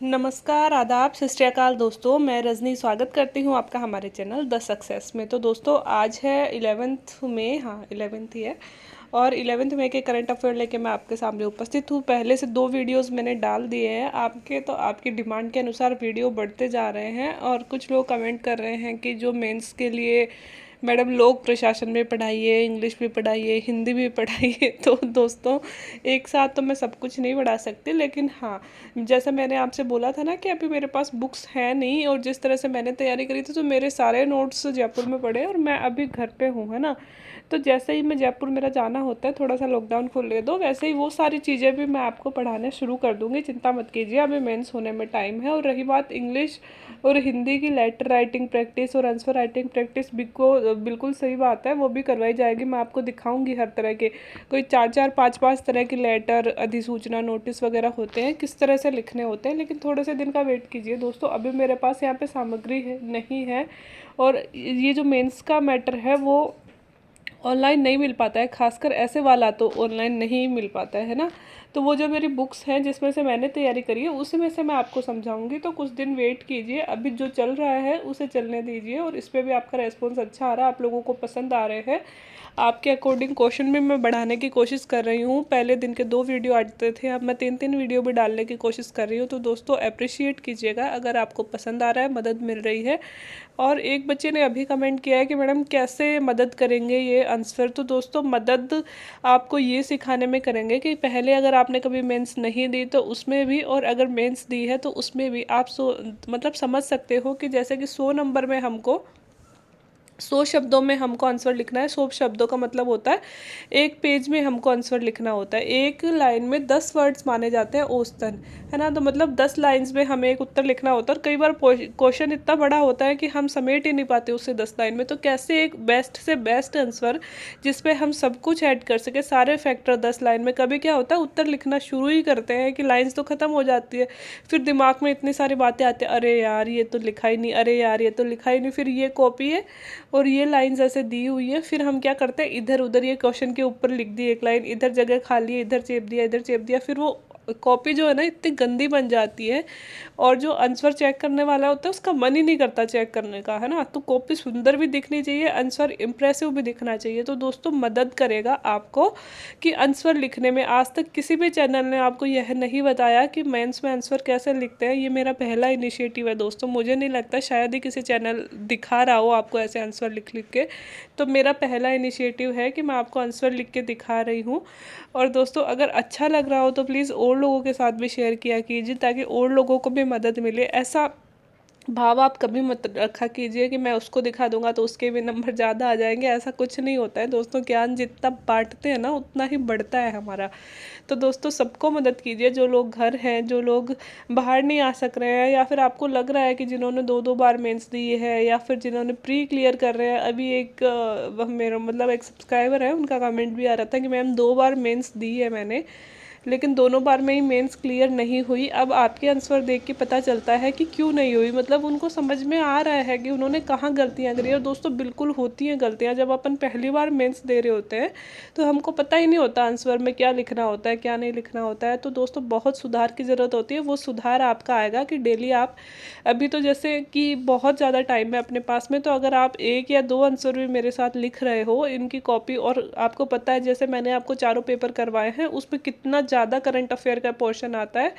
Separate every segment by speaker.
Speaker 1: नमस्कार, आदाब, सत श्री अकाल दोस्तों। मैं रजनी स्वागत करती हूँ आपका हमारे चैनल द सक्सेस में। तो दोस्तों आज है 11th मई, हाँ 11th ही है। और 11th मई के करंट अफेयर लेके मैं आपके सामने उपस्थित हूँ। पहले से 2 वीडियोस मैंने डाल दिए हैं आपके, तो आपकी डिमांड के अनुसार वीडियो बढ़ते जा रहे हैं। और कुछ लोग कमेंट कर रहे हैं कि जो मेंस के लिए मैडम लोक प्रशासन में पढ़ाइए, इंग्लिश भी पढ़ाइए, हिंदी भी पढ़ाइए। तो दोस्तों एक साथ तो मैं सब कुछ नहीं पढ़ा सकती, लेकिन हाँ, जैसा मैंने आपसे बोला था ना कि अभी मेरे पास बुक्स हैं नहीं, और जिस तरह से मैंने तैयारी करी थी तो मेरे सारे नोट्स जयपुर में पड़े और मैं अभी घर पे हूँ, है ना। तो जैसे ही मैं जयपुर मेरा जाना होता है, थोड़ा सा लॉकडाउन खोलने दो, वैसे ही वो सारी चीज़ें भी मैं आपको पढ़ाना शुरू कर दूँगी। चिंता मत कीजिए, अभी मेंस होने में टाइम है। और रही बात इंग्लिश और हिंदी की लेटर राइटिंग प्रैक्टिस और आंसर राइटिंग प्रैक्टिस, बिल्कुल सही बात है, वो भी करवाई जाएगी। मैं आपको दिखाऊंगी हर तरह के, कोई 4-4 5-5 तरह की लेटर, अधिसूचना, नोटिस वगैरह होते हैं, किस तरह से लिखने होते हैं। लेकिन थोड़े से दिन का वेट कीजिए दोस्तों, अभी मेरे पास यहाँ पे सामग्री नहीं है। और ये जो मेंस का मैटर है वो ऑनलाइन नहीं मिल पाता है, खासकर ऐसे वाला तो ऑनलाइन नहीं मिल पाता है ना। तो वो जो मेरी बुक्स हैं जिसमें से मैंने तैयारी करी है, उसी में से मैं आपको समझाऊंगी। तो कुछ दिन वेट कीजिए, अभी जो चल रहा है उसे चलने दीजिए। और इस पर भी आपका रेस्पॉन्स अच्छा आ रहा है, आप लोगों को पसंद आ रहे हैं। आपके अकॉर्डिंग क्वेश्चन भी मैं बढ़ाने की कोशिश कर रही हूँ। पहले दिन के 2 वीडियो आते थे, अब मैं 3-3 वीडियो भी डालने की कोशिश कर रही हूँ। तो दोस्तों अप्रिशिएट कीजिएगा अगर आपको पसंद आ रहा है, मदद मिल रही है। और एक बच्चे ने अभी कमेंट किया है कि मैडम कैसे मदद करेंगे ये आंसर। तो दोस्तों मदद आपको ये सिखाने में करेंगे कि पहले अगर आपने कभी मेंस नहीं दी तो उसमें भी, और अगर मेंस दी है तो उसमें भी आप मतलब समझ सकते हो कि जैसे कि 100 नंबर में हमको 100 शब्दों में हमको आंसर लिखना है। 100 शब्दों का मतलब होता है एक पेज में हमको आंसर लिखना होता है। एक लाइन में 10 वर्ड्स माने जाते हैं औसतन, है ना। तो मतलब 10 लाइन्स में हमें एक उत्तर लिखना होता है। और कई बार क्वेश्चन इतना बड़ा होता है कि हम समेट ही नहीं पाते उससे 10 लाइन में। तो कैसे एक बेस्ट से बेस्ट आंसर जिसपे हम सब कुछ ऐड कर सके, सारे फैक्टर 10 लाइन में। कभी क्या होता है उत्तर लिखना शुरू ही करते हैं कि लाइन्स तो ख़त्म हो जाती है, फिर दिमाग में इतनी सारी बातें आती हैं, अरे यार ये तो लिखा ही नहीं, अरे यार ये तो लिखा ही नहीं, फिर ये कॉपी है और ये लाइंस ऐसे दी हुई है। फिर हम क्या करते हैं, इधर उधर ये क्वेश्चन के ऊपर लिख दी एक लाइन, इधर जगह खाली है, इधर चेप दिया, इधर चेप दिया। फिर वो कॉपी जो है ना इतनी गंदी बन जाती है, और जो आंसर चेक करने वाला होता है उसका मन ही नहीं करता चेक करने का, है ना। तो कॉपी सुंदर भी दिखनी चाहिए, आंसर इंप्रेसिव भी दिखना चाहिए। तो दोस्तों मदद करेगा आपको कि आंसर लिखने में। आज तक किसी भी चैनल ने आपको यह नहीं बताया कि मेंस में आंसर कैसे लिखते हैं। ये मेरा पहला इनिशिएटिव है दोस्तों। मुझे नहीं लगता शायद ही किसी चैनल दिखा रहा हो आपको ऐसे आंसर लिख लिख के। तो मेरा पहला इनिशिएटिव है कि मैं आपको आंसर लिख के दिखा रही हूँ। और दोस्तों अगर अच्छा लग रहा हो तो प्लीज़ और लोगों के साथ भी शेयर किया कीजिए, ताकि और लोगों को भी मदद मिले। ऐसा भाव आप कभी मत रखा कीजिए कि मैं उसको दिखा दूंगा तो उसके भी नंबर ज़्यादा आ जाएंगे। ऐसा कुछ नहीं होता है दोस्तों। ज्ञान जितना बांटते हैं ना उतना ही बढ़ता है हमारा। तो दोस्तों सबको मदद कीजिए, जो लोग घर हैं, जो लोग बाहर नहीं आ सक रहे हैं, या फिर आपको लग रहा है कि जिन्होंने 2-2 बार मेंस दी है, या फिर जिन्होंने प्री क्लियर कर रहे हैं। अभी एक मेरा मतलब एक सब्सक्राइबर है, उनका कमेंट भी आ रहा था कि मैम 2 बार मेंस दी है मैंने, लेकिन दोनों बार में ही मेंस क्लियर नहीं हुई। अब आपके आंसर देख के पता चलता है कि क्यों नहीं हुई, मतलब उनको समझ में आ रहा है कि उन्होंने कहाँ गलतियाँ करी। और दोस्तों बिल्कुल होती हैं गलतियाँ, जब अपन पहली बार मेंस दे रहे होते हैं तो हमको पता ही नहीं होता आंसर में क्या लिखना होता है, क्या नहीं लिखना होता है। तो दोस्तों बहुत सुधार की ज़रूरत होती है। वो सुधार आपका आएगा कि डेली आप, अभी तो जैसे कि बहुत ज़्यादा टाइम है अपने पास में, तो अगर आप 1 या 2 आंसर भी मेरे साथ लिख रहे हो इनकी कॉपी, और आपको पता है जैसे मैंने आपको चारों पेपर करवाए हैं उसमें कितना ज़्यादा करंट अफेयर का पोर्शन आता है।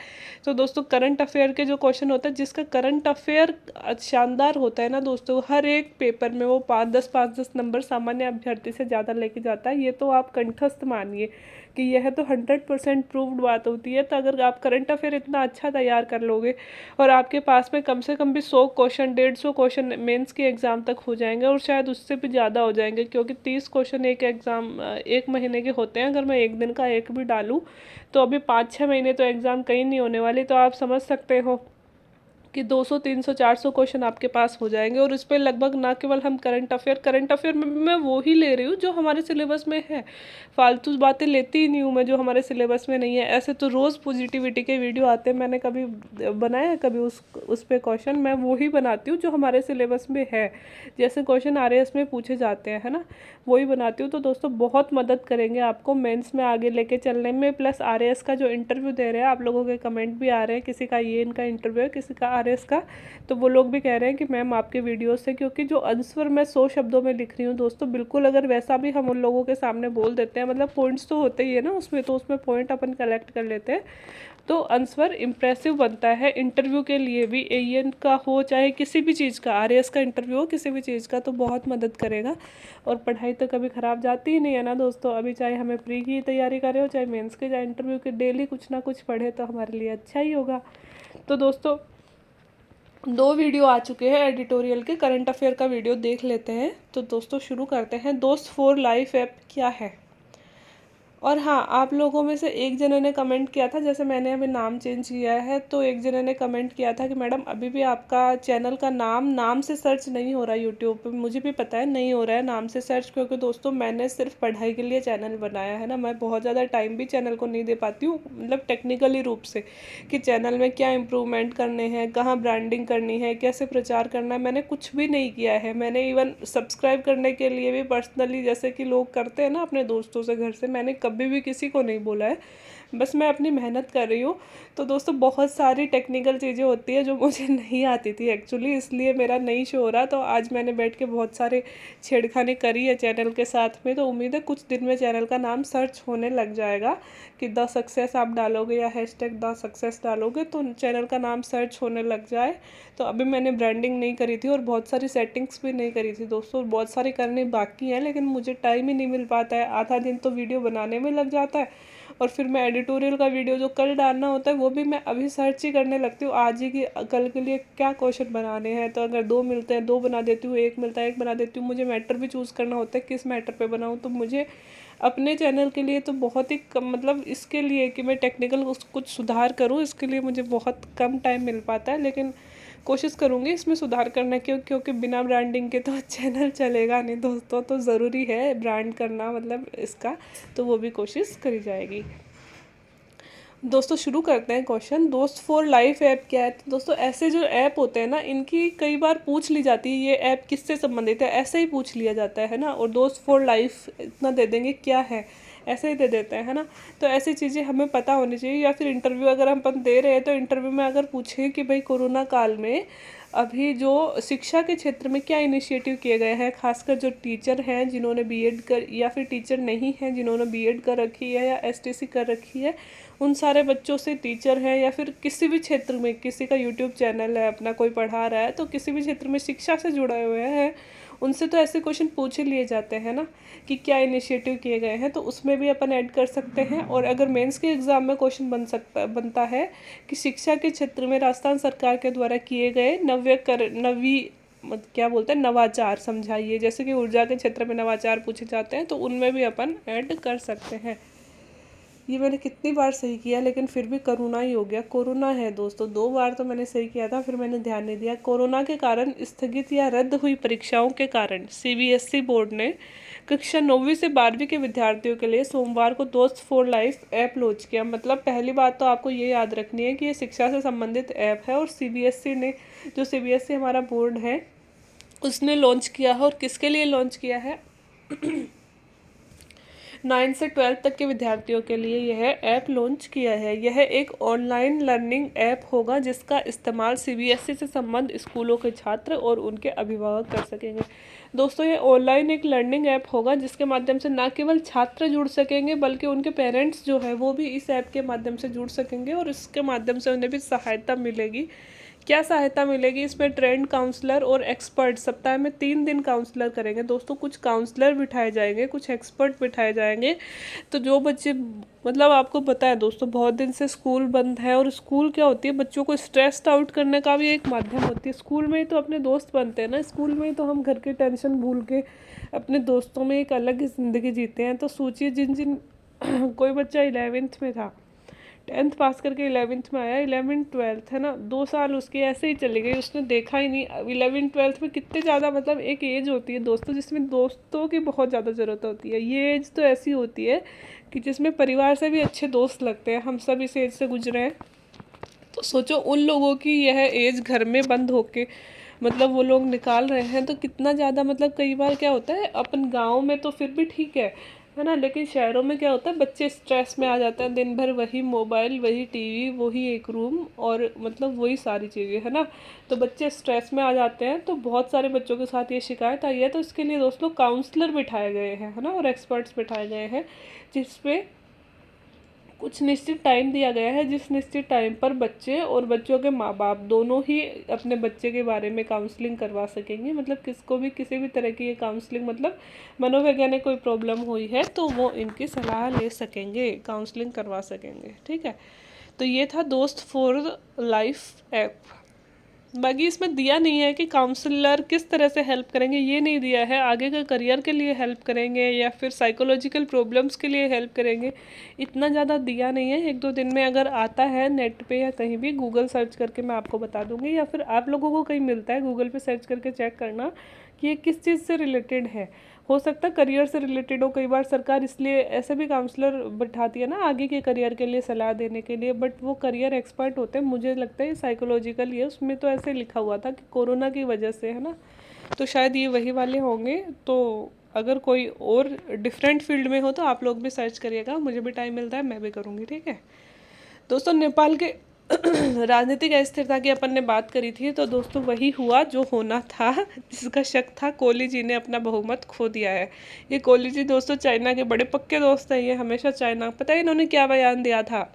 Speaker 1: तो दोस्तों करंट अफेयर के जो क्वेश्चन होता है, जिसका करंट अफेयर शानदार होता है ना दोस्तों, हर एक पेपर में वो 5-10 नंबर सामान्य अभ्यर्थी से ज़्यादा लेके जाता है। ये तो आप कंठस्थ मानिए कि यह तो 100% प्रूव्ड बात होती है। तो अगर आप करंट अफेयर इतना अच्छा तैयार कर लोगे, और आपके पास में कम से कम भी 100 क्वेश्चन, 150 क्वेश्चन मेंस के एग्ज़ाम तक हो जाएंगे, और शायद उससे भी ज़्यादा हो जाएंगे, क्योंकि 30 क्वेश्चन एक एग्ज़ाम 1 महीने के होते हैं। अगर मैं एक दिन का एक भी डालूँ तो अभी 5-6 महीने तो एग्ज़ाम कहीं नहीं होने वाली। तो आप समझ सकते हो कि 200 300 400 क्वेश्चन आपके पास हो जाएंगे। और इस पर लगभग ना केवल हम करंट अफेयर में मैं वो ही ले रही हूँ जो हमारे सिलेबस में है, फालतू बातें लेती ही नहीं हूँ मैं जो हमारे सिलेबस में नहीं है। ऐसे तो रोज़ पॉजिटिविटी के वीडियो आते हैं, मैंने कभी बनाया कभी उस पे क्वेश्चन, मैं वो ही बनाती हूँ जो हमारे सिलेबस में है। जैसे क्वेश्चन आरएएस में पूछे जाते हैं, है ना, वही बनाती हूँ। तो दोस्तों बहुत मदद करेंगे आपको मेंस में आगे लेके चलने में। प्लस आरएएस का जो इंटरव्यू दे रहे हैं, आप लोगों के कमेंट भी आ रहे हैं, किसी का ये इनका इंटरव्यू है, किसी का आरएएस का, तो वो लोग भी कह रहे हैं कि मैम आपके वीडियो से, क्योंकि जो आंसर मैं 100 शब्दों में लिख रही हूँ दोस्तों, बिल्कुल अगर वैसा भी हम उन लोगों के सामने बोल देते हैं, मतलब पॉइंट्स तो होते ही है ना उसमें, तो उसमें पॉइंट अपन कलेक्ट कर लेते हैं, तो आंसर इम्प्रेसिव बनता है। इंटरव्यू के लिए भी, एएन का हो चाहे किसी भी चीज़ का, आरएएस का इंटरव्यू हो, किसी भी चीज़ का, तो बहुत मदद करेगा। और पढ़ाई तो कभी ख़राब जाती ही नहीं है ना दोस्तों। अभी चाहे हमें प्री की तैयारी करें हो, चाहे मेंस के, चाहे इंटरव्यू के, डेली कुछ ना कुछ पढ़े तो हमारे लिए अच्छा ही होगा। तो दोस्तों 2 वीडियो आ चुके हैं एडिटोरियल के, करंट अफेयर का वीडियो देख लेते हैं। तो दोस्तों शुरू करते हैं। दोस्त फॉर लाइफ ऐप क्या है? और हाँ, आप लोगों में से एक जने ने कमेंट किया था, जैसे मैंने अभी नाम चेंज किया है, तो एक जने ने कमेंट किया था कि मैडम अभी भी आपका चैनल का नाम से सर्च नहीं हो रहा यूट्यूब पे। मुझे भी पता है नहीं हो रहा है नाम से सर्च, क्योंकि दोस्तों मैंने सिर्फ पढ़ाई के लिए चैनल बनाया है ना, मैं बहुत ज़्यादा टाइम भी चैनल को नहीं दे पाती हूँ, मतलब टेक्निकली रूप से, कि चैनल में क्या इम्प्रूवमेंट करने हैं, कहाँ ब्रांडिंग करनी है, कैसे प्रचार करना है, मैंने कुछ भी नहीं किया है। मैंने इवन सब्सक्राइब करने के लिए भी पर्सनली, जैसे कि लोग करते हैं ना अपने दोस्तों से, घर से, मैंने कभी भी किसी को नहीं बोला है, बस मैं अपनी मेहनत कर रही हूँ। तो दोस्तों बहुत सारी टेक्निकल चीज़ें होती है जो मुझे नहीं आती थी एक्चुअली, इसलिए मेरा नहीं शो हो रहा। तो आज मैंने बैठ के बहुत सारे छेड़खानी करी है चैनल के साथ में, तो उम्मीद है कुछ दिन में चैनल का नाम सर्च होने लग जाएगा, कि द सक्सेस आप डालोगे या हैशटैग द सक्सेस डालोगे तो चैनल का नाम सर्च होने लग जाए। तो अभी मैंने ब्रांडिंग नहीं करी थी और बहुत सारी सेटिंग्स भी नहीं करी थी दोस्तों, बहुत सारी करनी बाकी हैं, लेकिन मुझे टाइम ही नहीं मिल पाता है। आधा दिन तो वीडियो बनाने में लग जाता है, और फिर मैं एडिटोरियल का वीडियो जो कल डालना होता है वो भी मैं अभी सर्च ही करने लगती हूँ, आज ही की कल के लिए क्या क्वेश्चन बनाने हैं। तो अगर 2 मिलते हैं 2 बना देती हूँ, 1 मिलता है 1 बना देती हूँ। मुझे मैटर भी चूज़ करना होता है किस मैटर पे बनाऊँ। तो मुझे अपने चैनल के लिए तो बहुत ही कम, मतलब इसके लिए कि मैं टेक्निकल कुछ सुधार करूँ, इसके लिए मुझे बहुत कम टाइम मिल पाता है, लेकिन कोशिश करूँगी इसमें सुधार करने की, क्योंकि बिना ब्रांडिंग के तो चैनल चलेगा नहीं दोस्तों, तो ज़रूरी है ब्रांड करना, मतलब इसका, तो वो भी कोशिश करी जाएगी। दोस्तों शुरू करते हैं क्वेश्चन। दोस्त फॉर लाइफ ऐप क्या है? तो दोस्तों ऐसे जो ऐप होते हैं ना, इनकी कई बार पूछ ली जाती है ये ऐप किससे संबंधित है, ऐसे ही पूछ लिया जाता है ना, और दोस्त फॉर लाइफ इतना दे देंगे क्या है, ऐसे ही दे देते हैं, है ना। तो ऐसी चीज़ें हमें पता होनी चाहिए। या फिर इंटरव्यू अगर हम अपन दे रहे हैं, तो इंटरव्यू में अगर पूछें कि भाई कोरोना काल में अभी जो शिक्षा के क्षेत्र में क्या इनिशिएटिव किए गए हैं, खासकर जो टीचर हैं जिन्होंने बीएड कर, या फिर टीचर नहीं हैं जिन्होंने बीएड कर रखी है या एसटीसी कर रखी है, उन सारे बच्चों से, टीचर हैं या फिर किसी भी क्षेत्र में, किसी का यूट्यूब चैनल है अपना, कोई पढ़ा रहा है, तो किसी भी क्षेत्र में शिक्षा से जुड़े हुए हैं, उनसे तो ऐसे क्वेश्चन पूछ ही लिए जाते हैं ना, कि क्या इनिशिएटिव किए गए हैं, तो उसमें भी अपन ऐड कर सकते हैं। और अगर मेंस के एग्ज़ाम में क्वेश्चन बनता है कि शिक्षा के क्षेत्र में राजस्थान सरकार के द्वारा किए गए क्या बोलते हैं, नवाचार समझाइए, जैसे कि ऊर्जा के क्षेत्र में नवाचार पूछे जाते हैं, तो उनमें भी अपन ऐड कर सकते हैं। ये मैंने कितनी बार सही किया, लेकिन फिर भी कोरोना ही हो गया। कोरोना है दोस्तों, 2 बार तो मैंने सही किया था, फिर मैंने ध्यान नहीं दिया। कोरोना के कारण स्थगित या रद्द हुई परीक्षाओं के कारण सीबीएसई बोर्ड ने कक्षा 9वीं से 12वीं के विद्यार्थियों के लिए सोमवार को दोस्त फॉर लाइफ ऐप लॉन्च किया। मतलब पहली बात तो आपको ये याद रखनी है कि ये शिक्षा से संबंधित ऐप है, और सीबीएसई ने, जो सीबीएसई हमारा बोर्ड है, उसने लॉन्च किया है। और किसके लिए लॉन्च किया है? 9 से 12 तक के विद्यार्थियों के लिए यह ऐप लॉन्च किया है। यह एक ऑनलाइन लर्निंग ऐप होगा जिसका इस्तेमाल सीबीएसई से संबद्ध स्कूलों के छात्र और उनके अभिभावक कर सकेंगे। दोस्तों ये ऑनलाइन एक लर्निंग ऐप होगा जिसके माध्यम से न केवल छात्र जुड़ सकेंगे, बल्कि उनके पेरेंट्स जो है वो भी इस ऐप के माध्यम से जुड़ सकेंगे, और इसके माध्यम से उन्हें भी सहायता मिलेगी। क्या सहायता मिलेगी? इसमें ट्रेंड काउंसलर और एक्सपर्ट सप्ताह में 3 दिन काउंसलर करेंगे दोस्तों। कुछ काउंसलर बिठाए जाएंगे, कुछ एक्सपर्ट बिठाए जाएंगे। तो जो बच्चे, मतलब आपको पता है दोस्तों, बहुत दिन से स्कूल बंद है, और स्कूल क्या होती है, बच्चों को स्ट्रेस्ड आउट करने का भी एक माध्यम होती है। स्कूल में ही तो अपने दोस्त बनते हैं ना, स्कूल में ही तो हम घर की टेंशन भूल के अपने दोस्तों में एक अलग ही ज़िंदगी जीते हैं। तो सोचिए जिन जिन कोई बच्चा 11th में था, 10th पास करके 11th में आया, 11th 12th है ना, 2 साल उसके ऐसे ही चले गए, उसने देखा ही नहीं। 11th 12th में कितने ज़्यादा मतलब एक एज होती है दोस्तों जिसमें दोस्तों की बहुत ज़्यादा ज़रूरत होती है। ये एज तो ऐसी होती है कि जिसमें परिवार से भी अच्छे दोस्त लगते हैं। हम सब इस एज से गुजरे हैं, तो सोचो उन लोगों की यह एज घर में बंद होके मतलब वो लोग निकाल रहे हैं, तो कितना ज़्यादा मतलब कई बार क्या होता है, अपन गाँव में तो फिर भी ठीक है ना, लेकिन शहरों में क्या होता है, बच्चे स्ट्रेस में आ जाते हैं, दिन भर वही मोबाइल, वही टीवी, वही एक रूम और मतलब वही सारी चीज़ें, है ना। तो बच्चे स्ट्रेस में आ जाते हैं, तो बहुत सारे बच्चों के साथ ये शिकायत आई है। तो इसके लिए दोस्तों काउंसलर बिठाए गए हैं, है ना, और एक्सपर्ट्स बिठाए गए हैं, जिसपे कुछ निश्चित टाइम दिया गया है, जिस निश्चित टाइम पर बच्चे और बच्चों के माँ बाप दोनों ही अपने बच्चे के बारे में काउंसलिंग करवा सकेंगे। मतलब किसको भी किसी भी तरह की ये काउंसलिंग, मतलब मनोवैज्ञानिक कोई प्रॉब्लम हुई है तो वो इनकी सलाह ले सकेंगे, काउंसलिंग करवा सकेंगे, ठीक है। तो ये था दोस्त फॉर लाइफ ऐप। बाकी इसमें दिया नहीं है कि काउंसलर किस तरह से हेल्प करेंगे, ये नहीं दिया है। आगे का करियर के लिए हेल्प करेंगे या फिर साइकोलॉजिकल प्रॉब्लम्स के लिए हेल्प करेंगे, इतना ज़्यादा दिया नहीं है। 1-2 दिन में अगर आता है नेट पे या कहीं भी गूगल सर्च करके मैं आपको बता दूंगी, या फिर आप लोगों को कहीं मिलता है गूगल पे सर्च करके चेक करना कि ये किस चीज़ से रिलेटेड है। हो सकता है करियर से रिलेटेड हो। कई बार सरकार इसलिए ऐसे भी काउंसलर बिठाती है ना आगे के करियर के लिए सलाह देने के लिए, बट वो करियर एक्सपर्ट होते हैं। मुझे लगता है साइकोलॉजिकल ही है, उसमें तो ऐसे लिखा हुआ था कि कोरोना की वजह से, है ना, तो शायद ये वही वाले होंगे। तो अगर कोई और डिफरेंट फील्ड में हो तो आप लोग भी सर्च करिएगा, मुझे भी टाइम मिलता है मैं भी करूँगी, ठीक है दोस्तों। नेपाल के राजनीतिक अस्थिरता की अपन ने बात करी थी, तो दोस्तों वही हुआ जो होना था, जिसका शक था। कोहली जी ने अपना बहुमत खो दिया है। ये कोहली जी दोस्तों चाइना के बड़े पक्के दोस्त हैं, ये हमेशा चाइना, पता है इन्होंने क्या बयान दिया था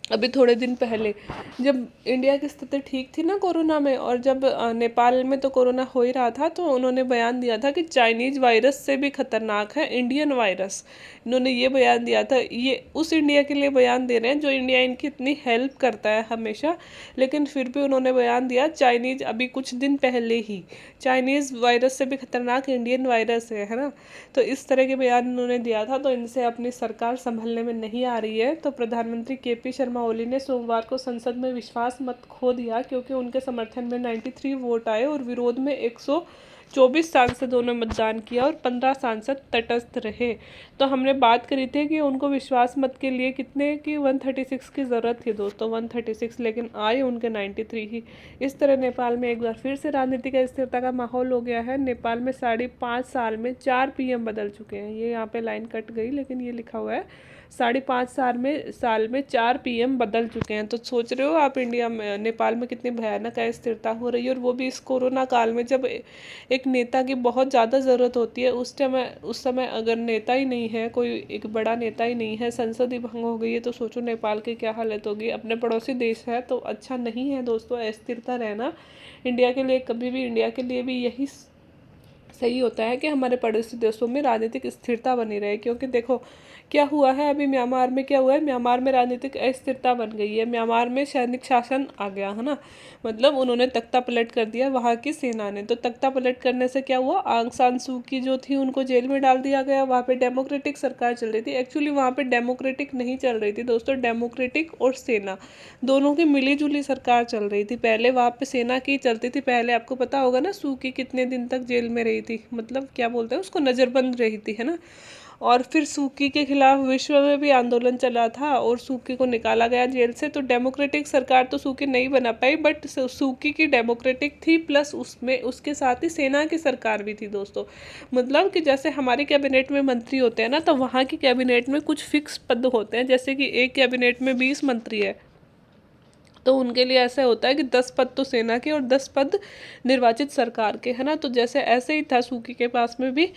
Speaker 1: अभी थोड़े दिन पहले, जब इंडिया की स्थिति ठीक थी ना कोरोना में, और जब नेपाल में तो कोरोना हो ही रहा था, तो उन्होंने बयान दिया था कि चाइनीज वायरस से भी खतरनाक है इंडियन वायरस। इन्होंने ये बयान दिया था। ये उस इंडिया के लिए बयान दे रहे हैं जो इंडिया इनकी इतनी हेल्प करता है हमेशा, लेकिन फिर भी उन्होंने बयान दिया चाइनीज, अभी कुछ दिन पहले ही, चाइनीज वायरस से भी खतरनाक इंडियन वायरस है ना। तो इस तरह के बयान उन्होंने दिया था, तो इनसे अपनी सरकार संभलने में नहीं आ रही है। तो प्रधानमंत्री केपी शर्मा ओली ने सोमवार को संसद में विश्वास मत खो दिया, क्योंकि उनके समर्थन में 93 वोट आए और विरोध में 124 सांसदों ने मतदान किया और 15 सांसद तटस्थ रहे। तो हमने बात करी थी कि उनको विश्वास मत के लिए कितने की 136 की ज़रूरत थी दोस्तों, 136, लेकिन आए उनके 93 ही। इस तरह नेपाल में एक बार फिर से राजनीतिक अस्थिरता का माहौल हो गया है। नेपाल में 5.5 साल में 4 पीएम बदल चुके हैं। ये यहाँ पे लाइन कट गई, लेकिन ये लिखा हुआ है 5.5 साल में 4 पीएम बदल चुके हैं। तो सोच रहे हो आप इंडिया में, नेपाल में कितनी भयानक अस्थिरता हो रही है, और वो भी इस कोरोना काल में, जब एक नेता की बहुत ज़्यादा ज़रूरत होती है। उस समय अगर नेता ही नहीं है, कोई एक बड़ा नेता ही नहीं है, संसद ही भंग हो गई है, तो सोचो नेपाल की क्या हालत होगी। अपने पड़ोसी देश है तो अच्छा नहीं है दोस्तों अस्थिरता रहना इंडिया के लिए। कभी भी इंडिया के लिए भी यही सही होता है कि हमारे पड़ोसी देशों में राजनीतिक स्थिरता बनी रहे, क्योंकि देखो क्या हुआ है अभी म्यांमार में, क्या हुआ है म्यांमार में, राजनीतिक अस्थिरता बन गई है। म्यांमार में सैनिक शासन आ गया है ना, मतलब उन्होंने तख्ता पलट कर दिया वहाँ की सेना ने। तो तख्ता पलट करने से क्या हुआ, आंग सान सू की जो थी उनको जेल में डाल दिया गया। वहाँ पे डेमोक्रेटिक सरकार चल रही थी, एक्चुअली वहाँ पे डेमोक्रेटिक नहीं चल रही थी दोस्तों, डेमोक्रेटिक और सेना दोनों की मिली जुली सरकार चल रही थी। पहले वहाँ पे सेना की चलती थी, पहले आपको पता होगा ना, सू की कितने दिन तक जेल में रही थी, मतलब क्या बोलते हैं उसको, नज़रबंद रही थी, है ना। और फिर सूकी के खिलाफ विश्व में भी आंदोलन चला था और सूकी को निकाला गया जेल से। तो डेमोक्रेटिक सरकार तो सूकी नहीं बना पाई, बट सूकी की डेमोक्रेटिक थी, प्लस उसमें उसके साथ ही सेना की सरकार भी थी दोस्तों। मतलब कि जैसे हमारे कैबिनेट में मंत्री होते हैं ना, तो वहाँ की कैबिनेट में कुछ फिक्स पद होते हैं, जैसे कि एक कैबिनेट में 20 मंत्री है, तो उनके लिए ऐसा होता है कि 10 पद तो सेना के और 10 पद निर्वाचित सरकार के, है ना। तो जैसे ऐसे ही था सूकी के पास में भी,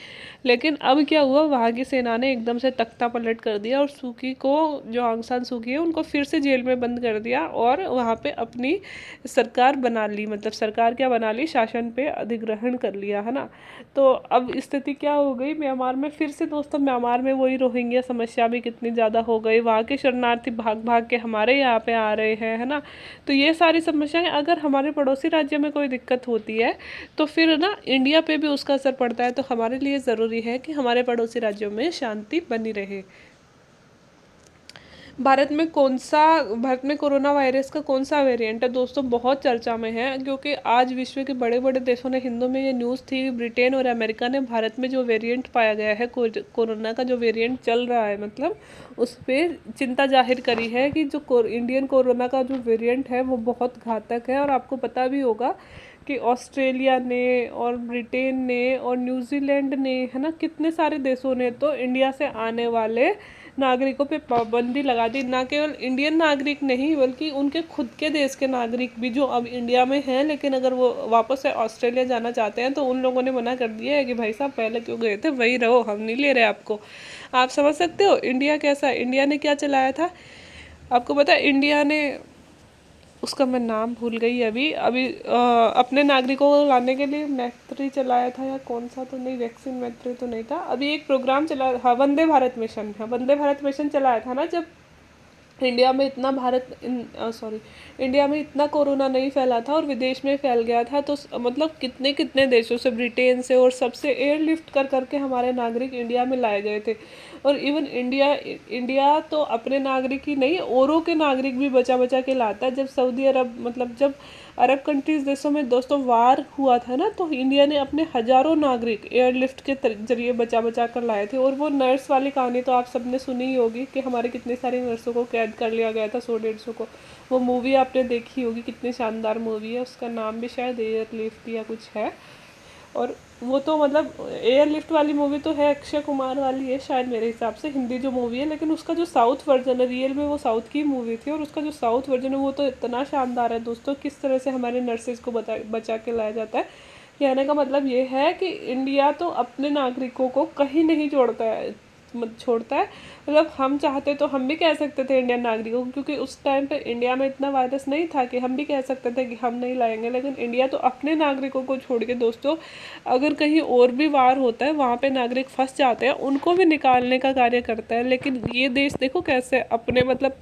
Speaker 1: लेकिन अब क्या हुआ, वहाँ की सेना ने एकदम से तख्ता पलट कर दिया और सूकी को, जो आंग सान सूकी है, उनको फिर से जेल में बंद कर दिया और वहाँ पे अपनी सरकार बना ली। मतलब सरकार क्या बना ली, शासन पे अधिग्रहण कर लिया, है ना। तो अब स्थिति क्या हो गई म्यांमार में फिर से दोस्तों, म्यांमार में वही रोहिंग्या समस्या भी कितनी ज़्यादा हो गई। वहाँ के शरणार्थी भाग भाग के हमारे यहाँ पे आ रहे हैं, है ना। तो ये सारी समस्याएं, अगर हमारे पड़ोसी राज्य में कोई दिक्कत होती है तो फिर ना इंडिया पे भी उसका असर पड़ता है। तो हमारे लिए ज़रूरी है कि हमारे पड़ोसी राज्यों में शांति बनी रहे। भारत में कोरोना वायरस का कौन सा वेरिएंट है दोस्तों, बहुत चर्चा में है, क्योंकि आज विश्व के बड़े बड़े देशों ने, हिंदू में ये न्यूज़ थी, ब्रिटेन और अमेरिका ने भारत में जो वेरिएंट पाया गया है, कोरोना का जो वेरिएंट चल रहा है, मतलब उस पर चिंता जाहिर करी है कि जो इंडियन कोरोना का जो वेरिएंट है वो बहुत घातक है। और आपको पता भी होगा कि ऑस्ट्रेलिया ने और ब्रिटेन ने और न्यूजीलैंड ने, है ना, कितने सारे देशों ने तो इंडिया से आने वाले नागरिकों पे पाबंदी लगा दी। ना केवल इंडियन नागरिक नहीं, बल्कि उनके खुद के देश के नागरिक भी जो अब इंडिया में हैं, लेकिन अगर वो वापस से ऑस्ट्रेलिया जाना चाहते हैं तो उन लोगों ने मना कर दिया है कि भाई साहब पहले क्यों गए थे वही रहो, हम नहीं ले रहे आपको। आप समझ सकते हो इंडिया कैसा है। इंडिया ने क्या चलाया था आपको पता है? इंडिया ने, उसका मैं नाम भूल गई अभी अभी अपने नागरिकों को लाने के लिए मैत्री चलाया था, या कौन सा, तो नहीं, वैक्सीन मैत्री तो नहीं था, अभी एक प्रोग्राम चला, हाँ, वंदे भारत मिशन, हाँ, वंदे भारत मिशन चलाया था ना, जब इंडिया में इतना इंडिया में इतना कोरोना नहीं फैला था और विदेश में फैल गया था, तो मतलब कितने कितने देशों से, ब्रिटेन से और सबसे एयरलिफ्ट कर करके हमारे नागरिक इंडिया में लाए गए थे। और इवन इंडिया तो अपने नागरिक ही नहीं, औरों के नागरिक भी बचा बचा के लाता है। जब सऊदी अरब, मतलब जब अरब कंट्रीज देशों में दोस्तों वार हुआ था ना, तो इंडिया ने अपने हजारों नागरिक एयरलिफ्ट के जरिए बचा बचा कर लाए थे। और वो नर्स वाली कहानी तो आप सबने सुनी ही होगी कि हमारे कितनी सारी नर्सों को कैद कर लिया गया था, 100-150 को। वो मूवी आपने देखी होगी, कितनी शानदार मूवी है, उसका नाम भी शायद एयरलिफ्ट या कुछ है। और वो तो मतलब एयरलिफ्ट वाली मूवी तो है, अक्षय कुमार वाली है शायद मेरे हिसाब से, हिंदी जो मूवी है, लेकिन उसका जो साउथ वर्जन है, रियल में वो साउथ की मूवी थी, और उसका जो साउथ वर्जन है वो तो इतना शानदार है दोस्तों, किस तरह से हमारे नर्सेज को बचा के लाया जाता है। कहने का मतलब ये है कि इंडिया तो अपने नागरिकों को कहीं नहीं छोड़ता है। मतलब हम चाहते तो हम भी कह सकते थे इंडियन नागरिकों को, क्योंकि उस टाइम पे इंडिया में इतना वायरस नहीं था कि हम भी कह सकते थे कि हम नहीं लाएंगे, लेकिन इंडिया तो अपने नागरिकों को छोड़ के दोस्तों, अगर कहीं और भी वार होता है, वहाँ पे नागरिक फंस जाते हैं, उनको भी निकालने का कार्य करता है। लेकिन ये देश देखो कैसे अपने, मतलब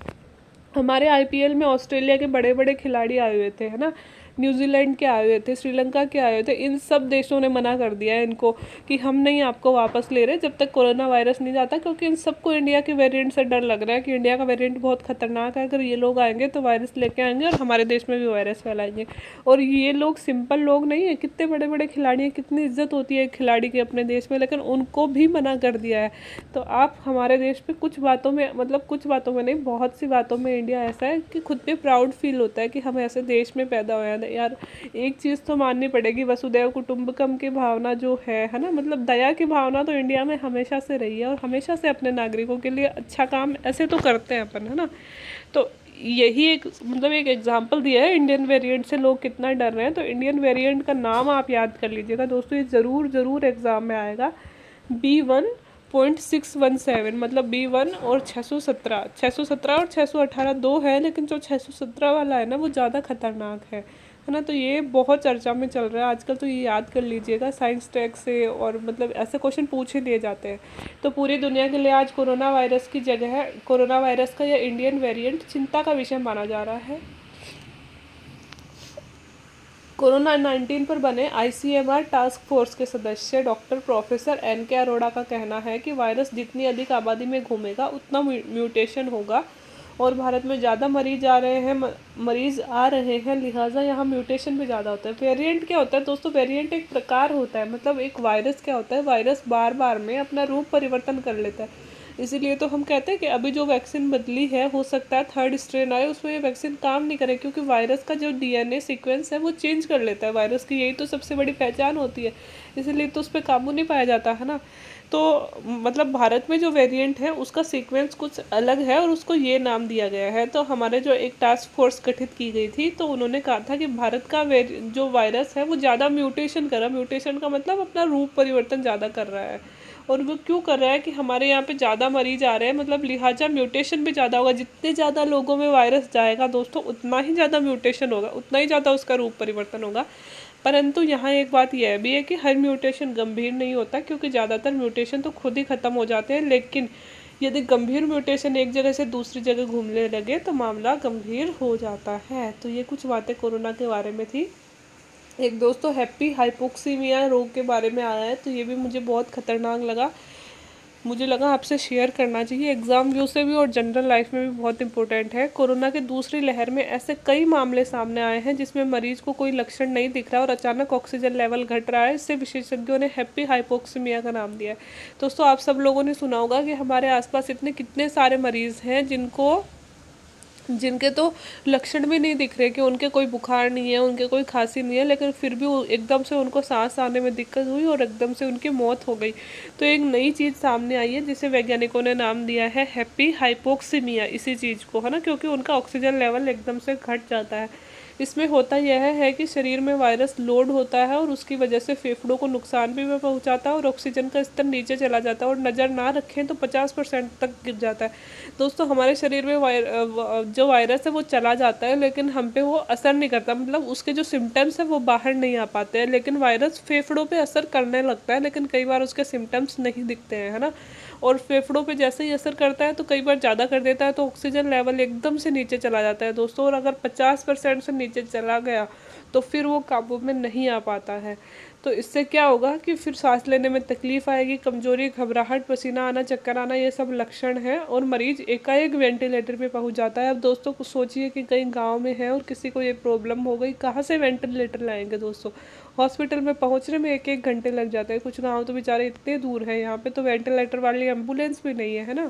Speaker 1: हमारे आईपीएल में ऑस्ट्रेलिया के बड़े बड़े खिलाड़ी आए हुए थे, है ना, न्यूजीलैंड के आए हुए थे, श्रीलंका के आए हुए थे, इन सब देशों ने मना कर दिया है इनको कि हम नहीं आपको वापस ले रहे जब तक कोरोना वायरस नहीं जाता, क्योंकि इन सबको इंडिया के वेरिएंट से डर लग रहा है कि इंडिया का वेरिएंट बहुत खतरनाक है, अगर ये लोग आएंगे तो वायरस लेके आएंगे और हमारे देश में भी वायरस फैलाएंगे। और ये लोग सिंपल लोग नहीं है, कितने बड़े बड़े खिलाड़ी हैं, कितनी इज्जत होती है खिलाड़ी की अपने देश में, लेकिन उनको भी मना कर दिया है। तो आप हमारे देश पे कुछ बातों में, मतलब कुछ बातों में नहीं, बहुत सी बातों में इंडिया ऐसा है कि खुद पे प्राउड फील होता है कि हम ऐसे देश में पैदा हुए हैं। यार एक चीज़ तो माननी पड़ेगी, वसुदैव कुटुंबकम की भावना जो है ना, मतलब दया की भावना तो इंडिया में हमेशा से रही है, और हमेशा से अपने नागरिकों के लिए अच्छा काम ऐसे तो करते हैं अपन, है ना। तो यही एक, मतलब एक एग्जाम्पल दिया है इंडियन वेरिएंट से लोग कितना डर रहे हैं। तो इंडियन वेरिएंट का नाम आप याद कर लीजिएगा दोस्तों, ये ज़रूर ज़रूर एग्ज़ाम में आएगा। B1.617, मतलब B1 और 617 और 618 दो है, लेकिन जो 617 वाला है ना वो ज़्यादा खतरनाक है ना। तो ये बहुत चर्चा में चल रहा है आजकल, तो ये याद कर लीजिएगा साइंस टेक से, और मतलब ऐसे क्वेश्चन पूछ ही दिए जाते हैं। तो पूरी दुनिया के लिए आज कोरोना वायरस की जगह है, कोरोना वायरस का यह इंडियन वेरिएंट चिंता का विषय माना जा रहा है। कोरोना 19 पर बने आईसीएमआर टास्क फोर्स के सदस्य डॉक्टर प्रोफेसर एन के अरोड़ा का कहना है कि वायरस जितनी अधिक आबादी में घूमेगा उतना म्यूटेशन होगा, और भारत में ज़्यादा मरीज आ रहे हैं, लिहाजा यहाँ म्यूटेशन भी ज़्यादा होता है। वेरिएंट क्या होता है दोस्तों? वेरिएंट एक प्रकार होता है, मतलब एक वायरस क्या होता है, वायरस बार बार में अपना रूप परिवर्तन कर लेता है। इसीलिए तो हम कहते हैं कि अभी जो वैक्सीन बदली है, हो सकता है थर्ड स्ट्रेन आए उसमें ये वैक्सीन काम नहीं करे, क्योंकि वायरस का जो डीएनए सीक्वेंस है वो चेंज कर लेता है वायरस की, यही तो सबसे बड़ी पहचान होती है, इसीलिए तो उस पर काबू नहीं पाया जाता है ना। तो मतलब भारत में जो वेरिएंट है उसका सीक्वेंस कुछ अलग है और उसको ये नाम दिया गया है। तो हमारे जो एक टास्क फोर्स गठित की गई थी, तो उन्होंने कहा था कि भारत का जो वायरस है वो ज़्यादा म्यूटेशन कर रहा है। म्यूटेशन का मतलब अपना रूप परिवर्तन ज़्यादा कर रहा है, और वो क्यों कर रहा है कि हमारे यहाँ पे ज़्यादा मरीज आ रहे हैं, मतलब लिहाजा म्यूटेशन भी ज़्यादा होगा। जितने ज़्यादा लोगों में वायरस जाएगा दोस्तों, उतना ही ज़्यादा म्यूटेशन होगा, उतना ही ज़्यादा उसका रूप परिवर्तन होगा। परंतु यहाँ एक बात यह भी है कि हर म्यूटेशन गंभीर नहीं होता, क्योंकि ज़्यादातर म्यूटेशन तो खुद ही ख़त्म हो जाते हैं, लेकिन यदि गंभीर म्यूटेशन एक जगह से दूसरी जगह घूमने लगे तो मामला गंभीर हो जाता है। तो ये कुछ बातें कोरोना के बारे में थी। एक दोस्तों हैप्पी हाइपोक्सीमिया रोग के बारे में आया है, तो ये भी मुझे बहुत खतरनाक लगा। मुझे लगा आपसे शेयर करना चाहिए, एग्ज़ाम व्यू से भी और जनरल लाइफ में भी बहुत इंपॉर्टेंट है। कोरोना की दूसरी लहर में ऐसे कई मामले सामने आए हैं जिसमें मरीज को कोई लक्षण नहीं दिख रहा और अचानक ऑक्सीजन लेवल घट रहा है। इससे विशेषज्ञों ने हैप्पी हाइपोक्सीमिया का नाम दिया है। दोस्तों, आप सब लोगों ने सुना होगा कि हमारे आसपास इतने कितने सारे मरीज़ हैं जिनके तो लक्षण भी नहीं दिख रहे, कि उनके कोई बुखार नहीं है, उनके कोई खांसी नहीं है, लेकिन फिर भी एकदम से उनको सांस आने में दिक्कत हुई और एकदम से उनकी मौत हो गई। तो एक नई चीज़ सामने आई है जिसे वैज्ञानिकों ने नाम दिया है हैप्पी हाइपोक्सीमिया, इसी चीज़ को, है ना, क्योंकि उनका ऑक्सीजन लेवल एकदम से घट जाता है। इसमें होता यह है कि शरीर में वायरस लोड होता है और उसकी वजह से फेफड़ों को नुकसान भी पहुंचाता है और ऑक्सीजन का स्तर नीचे चला जाता है और नज़र ना रखें तो 50% तक गिर जाता है। दोस्तों, हमारे शरीर में जो वायरस है वो चला जाता है, लेकिन हम पे वो असर नहीं करता, मतलब उसके जो सिम्टम्स है वो बाहर नहीं आ पाते हैं। लेकिन वायरस फेफड़ों पे असर करने लगता है, लेकिन कई बार उसके सिम्टम्स नहीं दिखते हैं, है ना। और फेफड़ों पे जैसे ही असर करता है तो कई बार ज़्यादा कर देता है, तो ऑक्सीजन लेवल एकदम से नीचे चला जाता है दोस्तों। और अगर 50% से नीचे चला गया तो फिर वो काबू में नहीं आ पाता है। तो इससे क्या होगा कि फिर सांस लेने में तकलीफ आएगी, कमजोरी, घबराहट, पसीना आना, चक्कर आना, ये सब लक्षण हैं और मरीज एकाएक वेंटिलेटर पे पहुंच जाता है। अब दोस्तों, कुछ सोचिए कि कहीं गांव में है और किसी को ये प्रॉब्लम हो गई, कहाँ से वेंटिलेटर लाएंगे दोस्तों। हॉस्पिटल में पहुंचने में 1-1 घंटे लग जाते हैं। कुछ गाँव तो बेचारे इतने दूर हैं, यहाँ पे तो वेंटिलेटर वाली एम्बुलेंस भी नहीं है ना।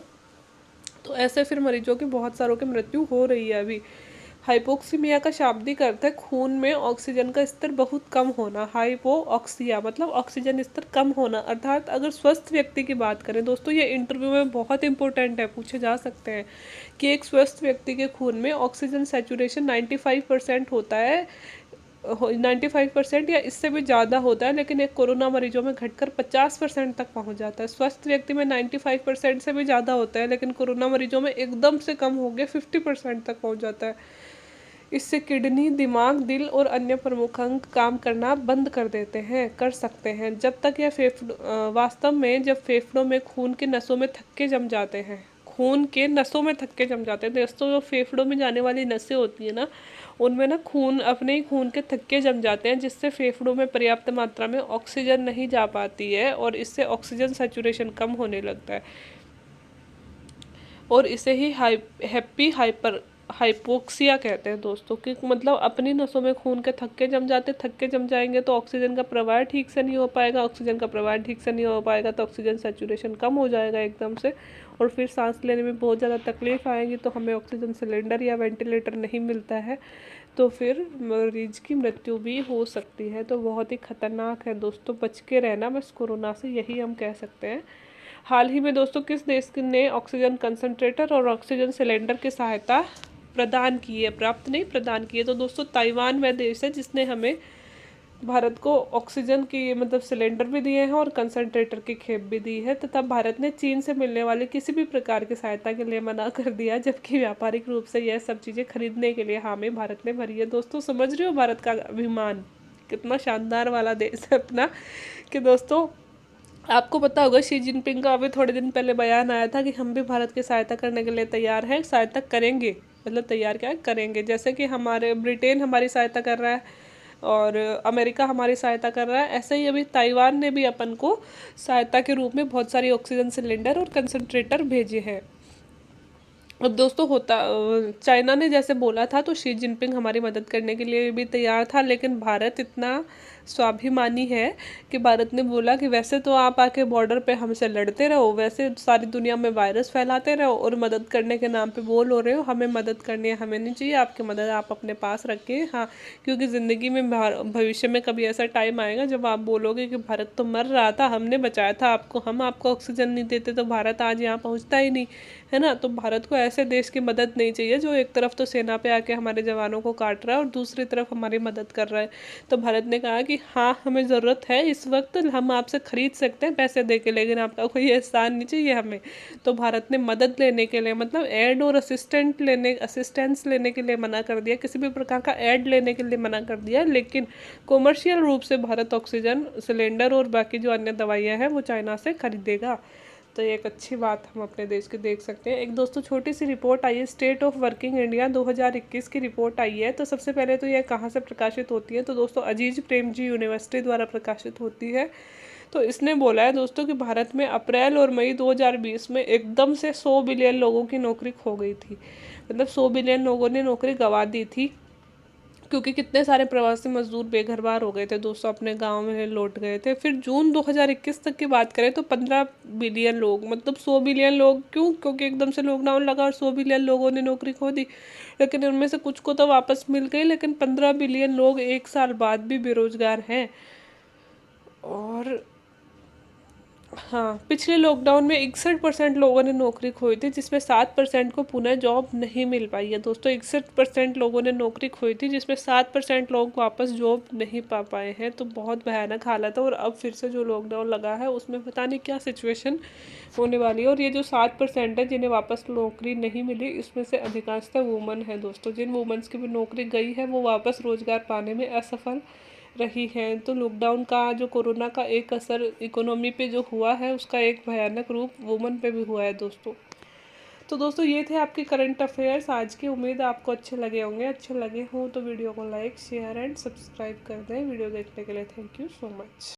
Speaker 1: तो ऐसे फिर मरीजों की बहुत सारों की मृत्यु हो रही है अभी। हाइपोक्सीमिया का शाब्दिक अर्थ है खून में ऑक्सीजन का स्तर बहुत कम होना। हाइपोऑक्सिया मतलब ऑक्सीजन स्तर कम होना। अर्थात अगर स्वस्थ व्यक्ति की बात करें दोस्तों, ये इंटरव्यू में बहुत इंपॉर्टेंट है, पूछे जा सकते हैं कि एक स्वस्थ व्यक्ति के खून में ऑक्सीजन सैचुरेशन 95% होता है, 95% या इससे भी ज़्यादा होता है, लेकिन एक कोरोना मरीजों में घटकर 50% तक पहुंच जाता है। स्वस्थ व्यक्ति में 95% से भी ज़्यादा होता है, लेकिन कोरोना मरीजों में एकदम से कम हो गया, 50% तक पहुंच जाता है। इससे किडनी, दिमाग, दिल और अन्य प्रमुख अंग काम करना बंद कर सकते हैं। जब तक यह वास्तव में जब फेफड़ों में खून के नसों में थक्के जम जाते हैं, खून के नसों में थक्के जम जाते हैं दोस्तों, जो फेफड़ों में जाने वाली नसें होती है ना, उनमें ना खून, अपने ही खून के थक्के जम जाते हैं, जिससे फेफड़ों में पर्याप्त मात्रा में ऑक्सीजन नहीं जा पाती है और इससे ऑक्सीजन सैचुरेशन कम होने लगता है और इसे ही हैप्पी हाइपोक्सिया कहते हैं दोस्तों। कि मतलब अपनी नसों में खून के थक्के जम जाएंगे तो ऑक्सीजन का प्रवाह ठीक से नहीं हो पाएगा, ऑक्सीजन का प्रवाह ठीक से नहीं हो पाएगा तो ऑक्सीजन सैचुरेशन कम हो जाएगा एकदम से, और फिर सांस लेने में बहुत ज़्यादा तकलीफ आएगी, तो हमें ऑक्सीजन सिलेंडर या वेंटिलेटर नहीं मिलता है, तो फिर मरीज की मृत्यु भी हो सकती है। तो बहुत ही खतरनाक है दोस्तों, बच के रहना बस कोरोना से, यही हम कह सकते हैं। हाल ही में दोस्तों किस देश ने ऑक्सीजन कंसंट्रेटर और ऑक्सीजन सिलेंडर की सहायता प्रदान की है, प्राप्त नहीं प्रदान की है? तो दोस्तों ताइवान वह देश है जिसने हमें, भारत को ऑक्सीजन की मतलब सिलेंडर भी दिए हैं और कंसंट्रेटर की खेप भी दी है, तथा भारत ने चीन से मिलने वाली किसी भी प्रकार की सहायता के लिए मना कर दिया, जबकि व्यापारिक रूप से यह सब चीज़ें खरीदने के लिए हामी भारत ने भरी है। दोस्तों, समझ रहे हो भारत का अभिमान कितना शानदार वाला देश है अपना। कि दोस्तों, आपको पता होगा शी जिनपिंग का अभी थोड़े दिन पहले बयान आया था कि हम भी भारत की सहायता करने के लिए तैयार हैं, सहायता करेंगे, मतलब तैयार क्या है, करेंगे। जैसे कि हमारे ब्रिटेन हमारी सहायता कर रहा है और अमेरिका हमारी सहायता कर रहा है, ऐसे ही अभी ताइवान ने भी अपन को सहायता के रूप में बहुत सारी ऑक्सीजन सिलेंडर और कंसंट्रेटर भेजे हैं। अब दोस्तों, चाइना ने जैसे बोला था तो शी जिनपिंग हमारी मदद करने के लिए भी तैयार था, लेकिन भारत इतना स्वाभिमानी है कि भारत ने बोला कि वैसे तो आप आके बॉर्डर पे हमसे लड़ते रहो, वैसे सारी दुनिया में वायरस फैलाते रहो और मदद करने के नाम पे बोल हो रहे हो, हमें मदद करनी है, हमें नहीं चाहिए आपकी मदद, आप अपने पास रखिए। हाँ, क्योंकि ज़िंदगी में भविष्य में कभी ऐसा टाइम आएगा जब आप बोलोगे कि भारत तो मर रहा था, हमने बचाया था आपको, हम आपको ऑक्सीजन नहीं देते तो भारत आज यहाँ पहुँचता ही नहीं, है ना। तो भारत को ऐसे देश की मदद नहीं चाहिए जो एक तरफ तो सेना पे आके हमारे जवानों को काट रहा है और दूसरी तरफ हमारी मदद कर रहा है। तो भारत ने कहा कि हाँ, हमें ज़रूरत है इस वक्त, हम आपसे खरीद सकते हैं पैसे दे के, लेकिन आपका कोई एहसान नहीं चाहिए हमें। तो भारत ने मदद लेने के लिए, मतलब एड और असिस्टेंस लेने के लिए मना कर दिया, किसी भी प्रकार का एड लेने के लिए मना कर दिया, लेकिन कॉमर्शियल रूप से भारत ऑक्सीजन सिलेंडर और बाकी जो अन्य दवाइयाँ हैं वो चाइना से खरीदेगा। तो ये एक अच्छी बात हम अपने देश की देख सकते हैं। एक दोस्तों छोटी सी रिपोर्ट आई है, स्टेट ऑफ वर्किंग इंडिया 2021 की रिपोर्ट आई है। तो सबसे पहले तो यह कहाँ से प्रकाशित होती है? तो दोस्तों अजीज प्रेमजी यूनिवर्सिटी द्वारा प्रकाशित होती है। तो इसने बोला है दोस्तों कि भारत में अप्रैल और मई 2020 में एकदम से 100 बिलियन लोगों की नौकरी खो गई थी। मतलब 100 बिलियन लोगों ने नौकरी गंवा दी थी, क्योंकि कितने सारे प्रवासी मजदूर बेघर हो गए थे दोस्तों, अपने गांव में लौट गए थे। फिर जून 2021 तक की बात करें तो 15 बिलियन लोग, मतलब 100 बिलियन लोग क्यों, क्योंकि एकदम से लॉकडाउन लगा और 100 बिलियन लोगों ने नौकरी खो दी। लेकिन उनमें से कुछ को तो वापस मिल गई, लेकिन 15 बिलियन लोग 1 साल बाद भी बेरोजगार हैं। और हाँ, पिछले लॉकडाउन में 61% लोगों ने नौकरी खोई थी, जिसमें 7% को पुनः जॉब नहीं मिल पाई है दोस्तों। 61% लोगों ने नौकरी खोई थी, जिसमें 7% लोग वापस जॉब नहीं पा पाए हैं। तो बहुत भयानक हालत है। और अब फिर से जो लॉकडाउन लगा है उसमें पता नहीं क्या सिचुएशन होने वाली है। और ये जो 7% है जिन्हें वापस नौकरी नहीं मिली, इसमें से अधिकांशतः वुमन है दोस्तों। जिन वुमेंस की भी नौकरी गई है वो वापस रोजगार पाने में असफल रही हैं। तो लॉकडाउन का, जो कोरोना का एक असर इकोनॉमी पे जो हुआ है, उसका एक भयानक रूप वुमन पे भी हुआ है दोस्तों। तो दोस्तों ये थे आपके करंट अफेयर्स आज की। उम्मीद है आपको अच्छे लगे होंगे। अच्छे लगे हों तो वीडियो को लाइक, शेयर एंड सब्सक्राइब कर दें। वीडियो देखने के लिए थैंक यू सो मच।